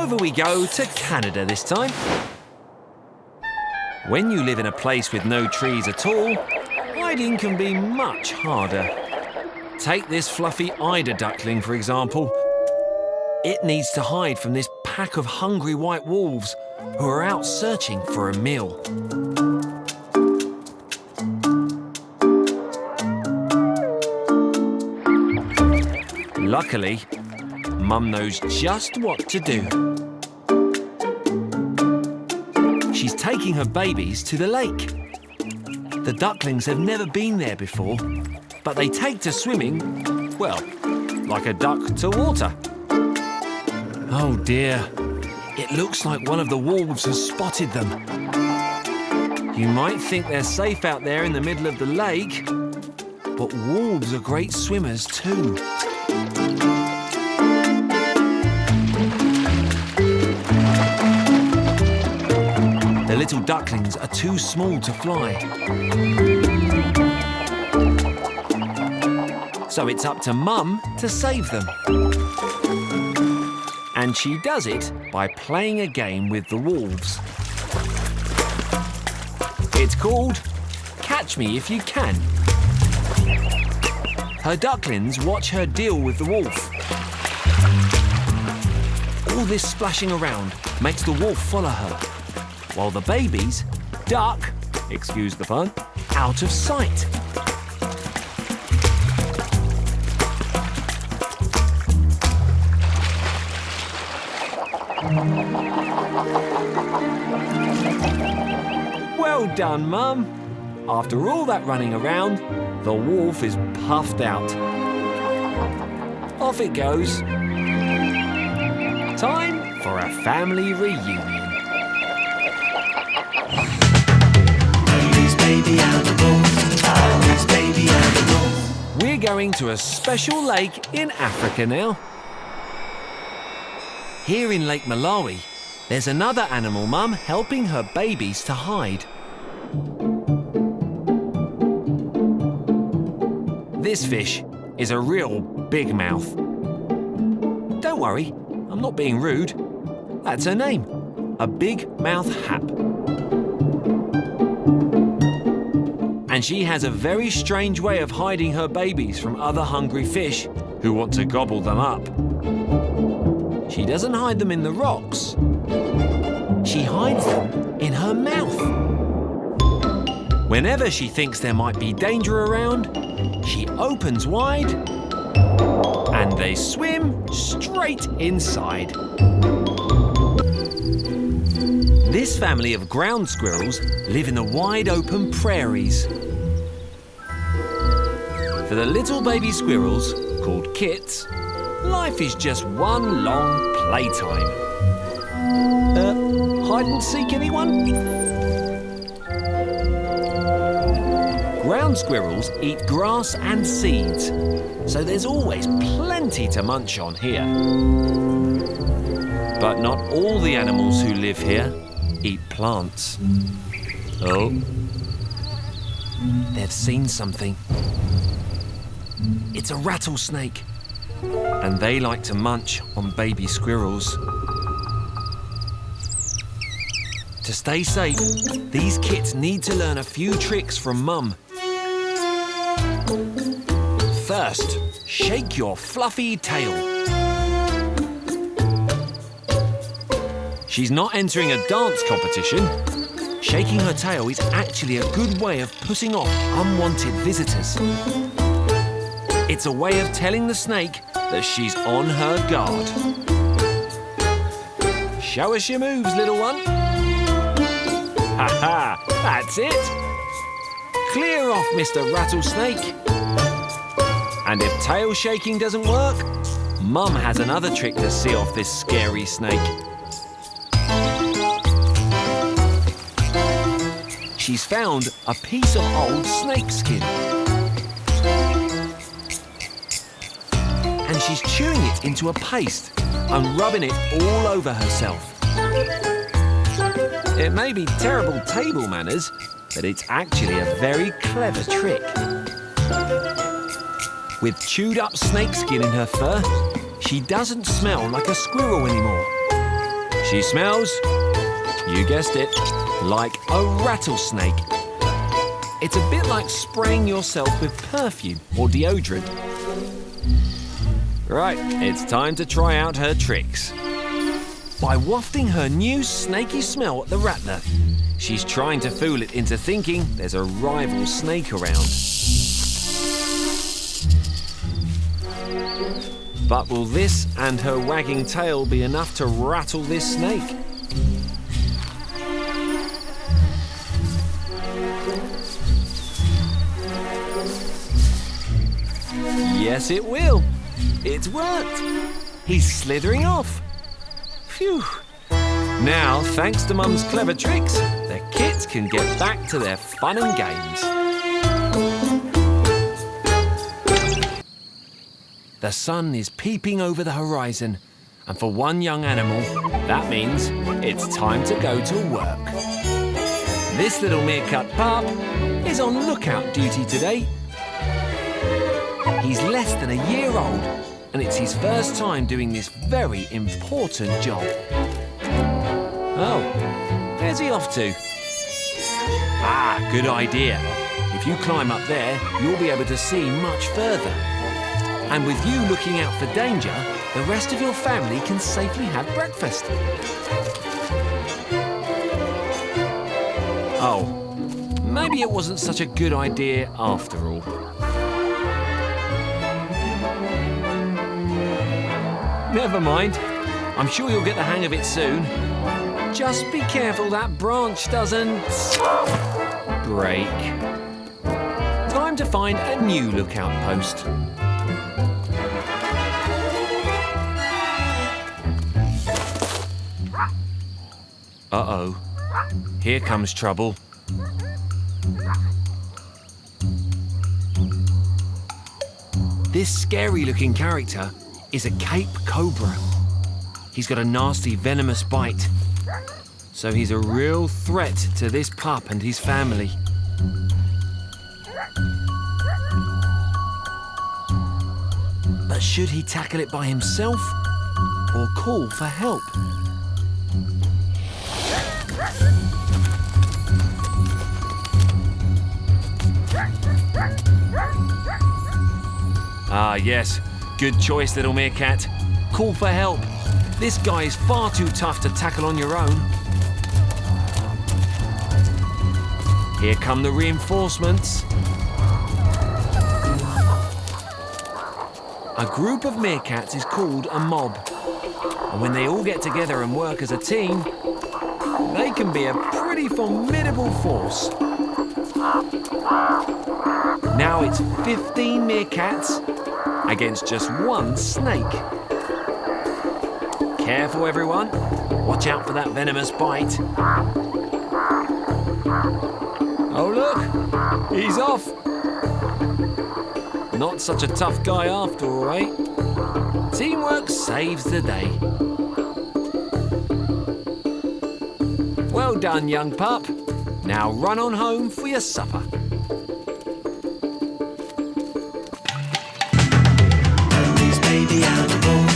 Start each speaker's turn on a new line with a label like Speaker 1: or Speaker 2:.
Speaker 1: over we go to Canada this time. When you live in a place with no trees at all, hiding can be much harder. Take this fluffy eider duckling, for example. It needs to hide from this pack of hungry white wolves who are out searching for a meal. Luckily, Mum knows just what to do. She's taking her babies to the lake. The ducklings have never been there before, but they take to swimming, well, like a duck to water. Oh dear, it looks like one of the wolves has spotted them. You might think they're safe out there in the middle of the lake, but wolves are great swimmers too. The little ducklings are too small to fly. So it's up to Mum to save them. And she does it by playing a game with the wolves. It's called Catch Me If You Can. Her ducklings watch her deal with the wolf. All this splashing around makes the wolf follow her, while the babies duck, excuse the pun, out of sight. Well done, Mum. After all that running around, the wolf is puffed out. Off it goes. Time for a family reunion.
Speaker 2: Baby and the wolf, Alice, baby and the wolf.
Speaker 1: We're going to a special lake in Africa now. Here in Lake Malawi, there's another animal mum helping her babies to hide. This fish is a real big mouth. Don't worry, I'm not being rude. That's her name, a big mouth hap. And she has a very strange way of hiding her babies from other hungry fish who want to gobble them up. She doesn't hide them in the rocks. She hides them in her mouth. Whenever she thinks there might be danger around, she opens wide and they swim straight inside. This family of ground squirrels live in the wide open prairies. For the little baby squirrels, called kits, life is just one long playtime. Hide and seek, anyone? Ground squirrels eat grass and seeds, so there's always plenty to munch on here. But not all the animals who live here eat plants. Oh, they've seen something. It's a rattlesnake, and they like to munch on baby squirrels. To stay safe, these kits need to learn a few tricks from Mum. First, shake your fluffy tail. She's not entering a dance competition. Shaking her tail is actually a good way of putting off unwanted visitors. It's a way of telling the snake that she's on her guard. Show us your moves, little one. Ha ha, that's it. Clear off, Mr. Rattlesnake. And if tail shaking doesn't work, Mum has another trick to see off this scary snake. She's found a piece of old snake skin. And she's chewing it into a paste and rubbing it all over herself. It may be terrible table manners, but it's actually a very clever trick. With chewed up snake skin in her fur, she doesn't smell like a squirrel anymore. She smells, you guessed it, like a rattlesnake. It's a bit like spraying yourself with perfume or deodorant. Right, it's time to try out her tricks. By wafting her new snaky smell at the rattler, she's trying to fool it into thinking there's a rival snake around. But will this and her wagging tail be enough to rattle this snake? Yes, it will. It's worked. He's slithering off. Phew. Now, thanks to Mum's clever tricks, the kids can get back to their fun and games. The sun is peeping over the horizon, and for one young animal, that means it's time to go to work. This little meerkat pup is on lookout duty today. He's less than a year old, and it's his first time doing this very important job. Oh, where's he off to? Ah, good idea. If you climb up there, you'll be able to see much further. And with you looking out for danger, the rest of your family can safely have breakfast. Oh, maybe it wasn't such a good idea after all. Never mind. I'm sure you'll get the hang of it soon. Just be careful that branch doesn't break. Time to find a new lookout post. Uh-oh. Here comes trouble. This scary-looking character is a Cape Cobra. He's got a nasty venomous bite, so he's a real threat to this pup and his family. But should he tackle it by himself or call for help? Ah, yes. Good choice, little meerkat. Call for help. This guy is far too tough to tackle on your own. Here come the reinforcements. A group of meerkats is called a mob. And when they all get together and work as a team, they can be a pretty formidable force. Now it's 15 meerkats against just one snake. Careful, everyone. Watch out for that venomous bite. Oh, look. He's off. Not such a tough guy after all, eh? Teamwork saves the day. Well done, young pup. Now run on home for your supper.
Speaker 2: Baby animals.